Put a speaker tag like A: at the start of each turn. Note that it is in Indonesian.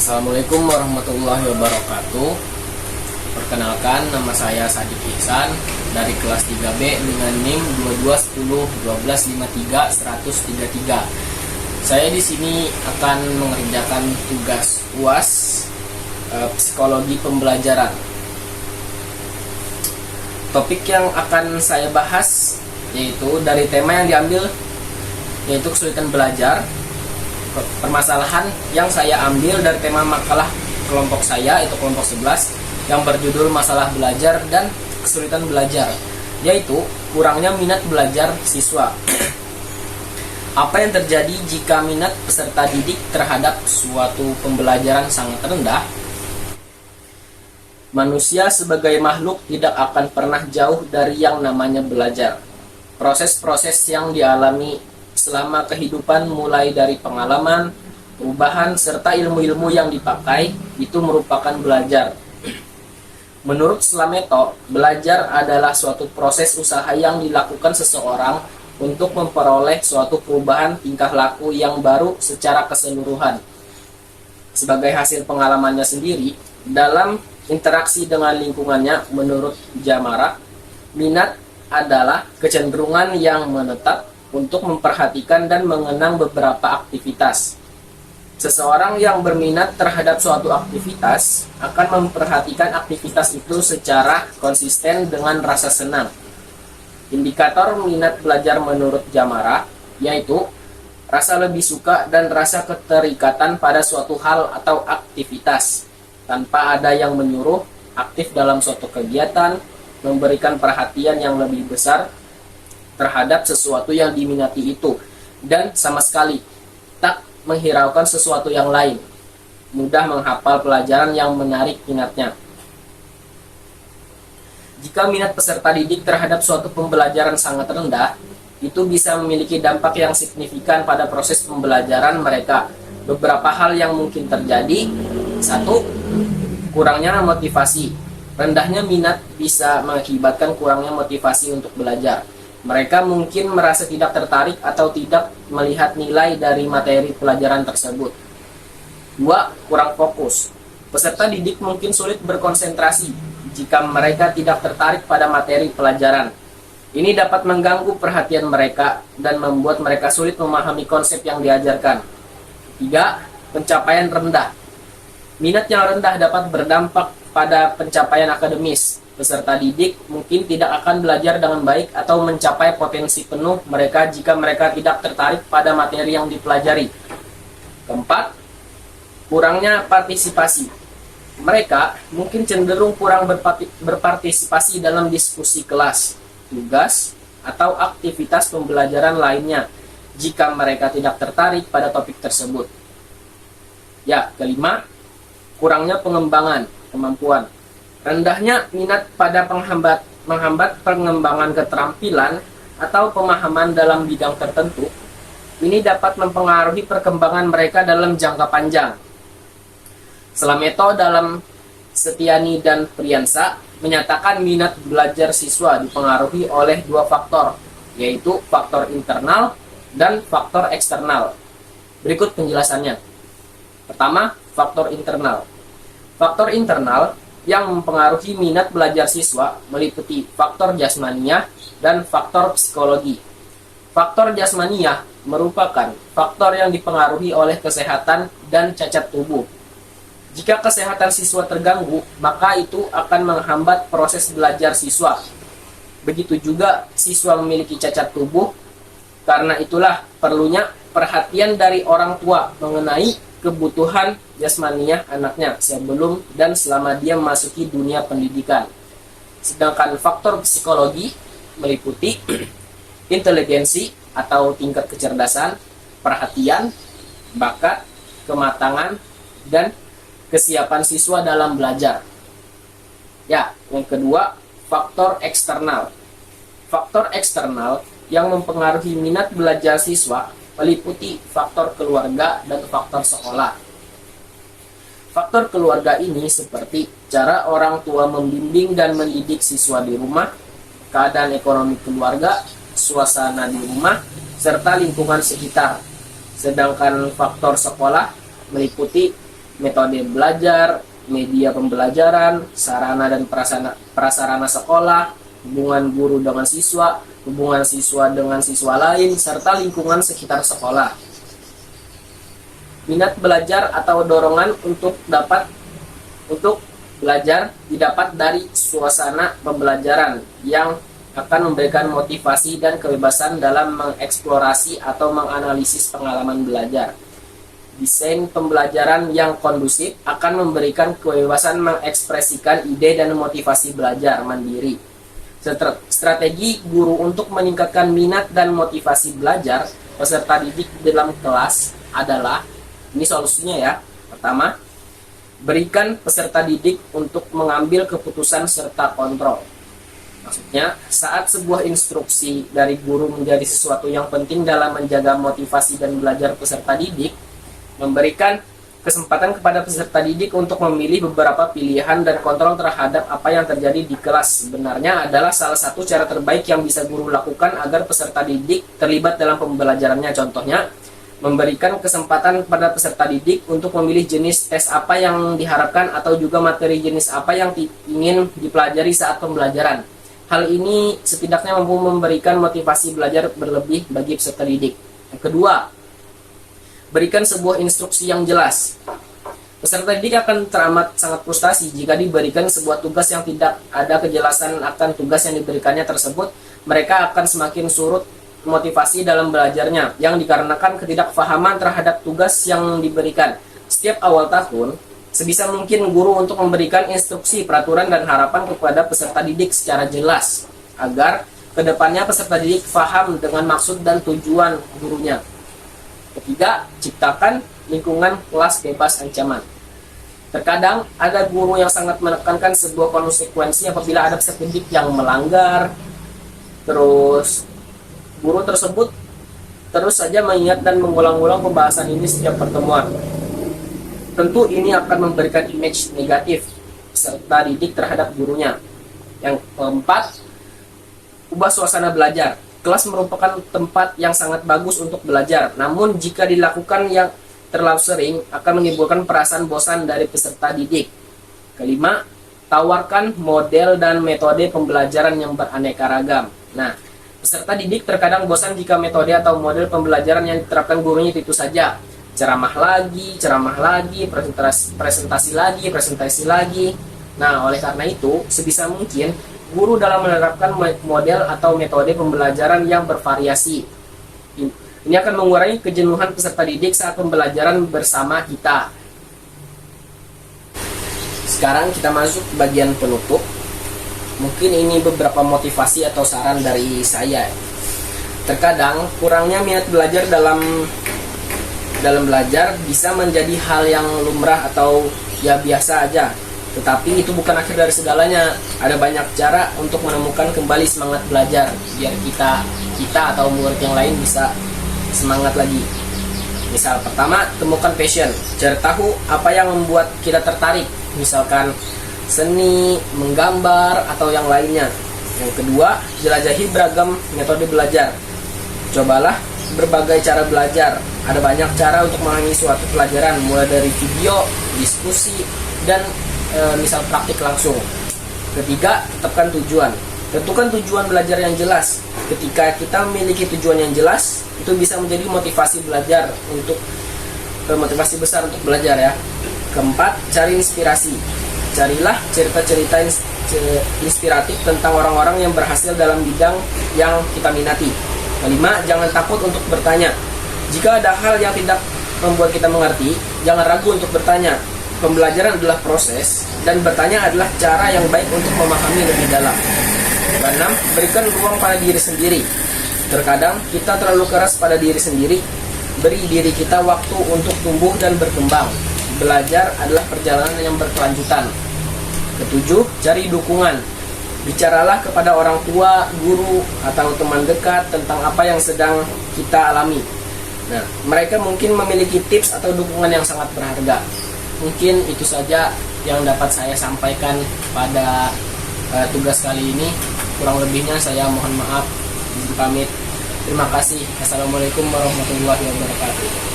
A: Assalamualaikum warahmatullahi wabarakatuh. Perkenalkan, nama saya Sadik Ihsan dari kelas 3B dengan NIM 22101253 Saya di sini akan mengerjakan tugas UAS psikologi pembelajaran. Topik yang akan saya bahas yaitu dari tema yang diambil yaitu kesulitan belajar. Permasalahan yang saya ambil dari tema makalah kelompok saya, itu kelompok 11, yang berjudul masalah belajar dan kesulitan belajar, yaitu kurangnya minat belajar siswa. Apa yang terjadi jika minat peserta didik terhadap suatu pembelajaran sangat rendah? Manusia sebagai makhluk tidak akan pernah jauh dari yang namanya belajar. Proses-proses yang dialami selama kehidupan mulai dari pengalaman, perubahan, serta ilmu-ilmu yang dipakai itu merupakan belajar. Menurut Slameto, belajar adalah suatu proses usaha yang dilakukan seseorang untuk memperoleh suatu perubahan tingkah laku yang baru secara keseluruhan. Sebagai hasil pengalamannya sendiri, dalam interaksi dengan lingkungannya, menurut Jamara, minat adalah kecenderungan yang menetap untuk memperhatikan dan mengenang beberapa aktivitas. Seseorang yang berminat terhadap suatu aktivitas akan memperhatikan aktivitas itu secara konsisten dengan rasa senang. Indikator minat belajar menurut Jamara yaitu rasa lebih suka dan rasa keterikatan pada suatu hal atau aktivitas tanpa ada yang menyuruh, aktif dalam suatu kegiatan, memberikan perhatian yang lebih besar terhadap sesuatu yang diminati itu, dan sama sekali tak menghiraukan sesuatu yang lain, mudah menghafal pelajaran yang menarik minatnya. Jika minat peserta didik terhadap suatu pembelajaran sangat rendah, itu bisa memiliki dampak yang signifikan pada proses pembelajaran mereka. Beberapa hal yang mungkin terjadi: 1. Kurangnya motivasi. Rendahnya minat bisa mengakibatkan kurangnya motivasi untuk belajar. Mereka mungkin merasa tidak tertarik atau tidak melihat nilai dari materi pelajaran tersebut. 2. Kurang fokus. Peserta didik mungkin sulit berkonsentrasi jika mereka tidak tertarik pada materi pelajaran. Ini dapat mengganggu perhatian mereka dan membuat mereka sulit memahami konsep yang diajarkan. 3. Pencapaian rendah. Minat yang rendah dapat berdampak pada pencapaian akademis. Peserta didik mungkin tidak akan belajar dengan baik atau mencapai potensi penuh mereka jika mereka tidak tertarik pada materi yang dipelajari. 4. Kurangnya partisipasi. Mereka mungkin cenderung kurang berpartisipasi dalam diskusi kelas, tugas, atau aktivitas pembelajaran lainnya jika mereka tidak tertarik pada topik tersebut. Ya, 5. Kurangnya pengembangan kemampuan. Rendahnya minat pada menghambat pengembangan keterampilan atau pemahaman dalam bidang tertentu. Ini dapat mempengaruhi perkembangan mereka dalam jangka panjang. Slameto dalam Setiani dan Priyansa menyatakan minat belajar siswa dipengaruhi oleh dua faktor, yaitu faktor internal dan faktor eksternal. Berikut penjelasannya. Pertama, faktor internal. Faktor internal yang mempengaruhi minat belajar siswa meliputi faktor jasmaniah dan faktor psikologi. Faktor jasmaniah merupakan faktor yang dipengaruhi oleh kesehatan dan cacat tubuh. Jika kesehatan siswa terganggu, maka itu akan menghambat proses belajar siswa. Begitu juga siswa memiliki cacat tubuh, karena itulah perlunya perhatian dari orang tua mengenai kebutuhan jasmaniah anaknya sebelum dan selama dia memasuki dunia pendidikan. Sedangkan faktor psikologi meliputi inteligensi atau tingkat kecerdasan, perhatian, bakat, kematangan, dan kesiapan siswa dalam belajar. Ya, yang kedua, faktor eksternal. Faktor eksternal yang mempengaruhi minat belajar siswa meliputi faktor keluarga dan faktor sekolah. Faktor keluarga ini seperti cara orang tua membimbing dan mendidik siswa di rumah, keadaan ekonomi keluarga, suasana di rumah, serta lingkungan sekitar. Sedangkan faktor sekolah meliputi metode belajar, media pembelajaran, sarana dan prasarana sekolah, hubungan guru dengan siswa, hubungan siswa dengan siswa lain, serta lingkungan sekitar sekolah. Minat belajar atau dorongan untuk belajar didapat dari suasana pembelajaran yang akan memberikan motivasi dan kebebasan dalam mengeksplorasi atau menganalisis pengalaman belajar. Desain pembelajaran yang kondusif akan memberikan kebebasan mengekspresikan ide dan motivasi belajar mandiri. Strategi guru untuk meningkatkan minat dan motivasi belajar peserta didik dalam kelas adalah, ini solusinya ya. Pertama, berikan peserta didik untuk mengambil keputusan serta kontrol. Maksudnya, saat sebuah instruksi dari guru menjadi sesuatu yang penting dalam menjaga motivasi dan belajar peserta didik, memberikan kesempatan kepada peserta didik untuk memilih beberapa pilihan dan kontrol terhadap apa yang terjadi di kelas sebenarnya adalah salah satu cara terbaik yang bisa guru lakukan agar peserta didik terlibat dalam pembelajarannya. Contohnya, memberikan kesempatan kepada peserta didik untuk memilih jenis tes apa yang diharapkan atau juga materi jenis apa yang ingin dipelajari saat pembelajaran. Hal ini setidaknya mampu memberikan motivasi belajar berlebih bagi peserta didik. Yang kedua, berikan sebuah instruksi yang jelas. Peserta didik akan teramat sangat frustasi jika diberikan sebuah tugas yang tidak ada kejelasan akan tugas yang diberikannya tersebut. Mereka akan semakin surut motivasi dalam belajarnya yang dikarenakan ketidakfahaman terhadap tugas yang diberikan. Setiap awal tahun, sebisa mungkin guru untuk memberikan instruksi, peraturan, dan harapan kepada peserta didik secara jelas agar kedepannya peserta didik paham dengan maksud dan tujuan gurunya. Ketiga, ciptakan lingkungan kelas bebas ancaman. Terkadang ada guru yang sangat menekankan sebuah konsekuensi apabila ada peserta didik yang melanggar. Terus guru tersebut terus saja mengingat dan mengulang-ulang pembahasan ini setiap pertemuan. Tentu ini akan memberikan image negatif peserta didik terhadap gurunya. Yang keempat, ubah suasana belajar. Kelas merupakan tempat yang sangat bagus untuk belajar, namun jika dilakukan yang terlalu sering akan menimbulkan perasaan bosan dari peserta didik. Kelima, tawarkan model dan metode pembelajaran yang beraneka ragam. Nah, peserta didik terkadang bosan jika metode atau model pembelajaran yang diterapkan gurunya itu saja. Ceramah lagi, presentasi lagi. Nah, oleh karena itu, sebisa mungkin guru dalam menerapkan model atau metode pembelajaran yang bervariasi. Ini akan mengurangi kejenuhan peserta didik saat pembelajaran bersama kita. Sekarang kita masuk ke bagian penutup. Mungkin ini beberapa motivasi atau saran dari saya. Terkadang kurangnya minat belajar dalam belajar bisa menjadi hal yang lumrah atau ya biasa aja. Tetapi itu bukan akhir dari segalanya. Ada banyak cara untuk menemukan kembali semangat belajar biar kita atau murid yang lain bisa semangat lagi. Misal pertama, temukan passion. Cari tahu apa yang membuat kita tertarik. Misalkan seni, menggambar, atau yang lainnya. Yang kedua, jelajahi beragam metode belajar. Cobalah berbagai cara belajar. Ada banyak cara untuk memahami suatu pelajaran, mulai dari video, diskusi, dan misal praktik langsung. Ketiga, tetapkan tujuan. Tentukan tujuan belajar yang jelas. Ketika kita memiliki tujuan yang jelas, itu bisa menjadi motivasi belajar motivasi besar untuk belajar ya. Keempat, cari inspirasi. Carilah cerita-cerita inspiratif tentang orang-orang yang berhasil dalam bidang yang kita minati. Kelima, jangan takut untuk bertanya. Jika ada hal yang tidak membuat kita mengerti, jangan ragu untuk bertanya. Pembelajaran adalah proses, dan bertanya adalah cara yang baik untuk memahami lebih dalam. Keenam, berikan ruang pada diri sendiri. Terkadang kita terlalu keras pada diri sendiri. Beri diri kita waktu untuk tumbuh dan berkembang. Belajar adalah perjalanan yang berkelanjutan. Ketujuh, cari dukungan. Bicaralah kepada orang tua, guru, atau teman dekat tentang apa yang sedang kita alami. Nah, mereka mungkin memiliki tips atau dukungan yang sangat berharga. Mungkin itu saja yang dapat saya sampaikan pada tugas kali ini. Kurang lebihnya saya mohon maaf. Izin pamit. Terima kasih. Assalamualaikum warahmatullahi wabarakatuh.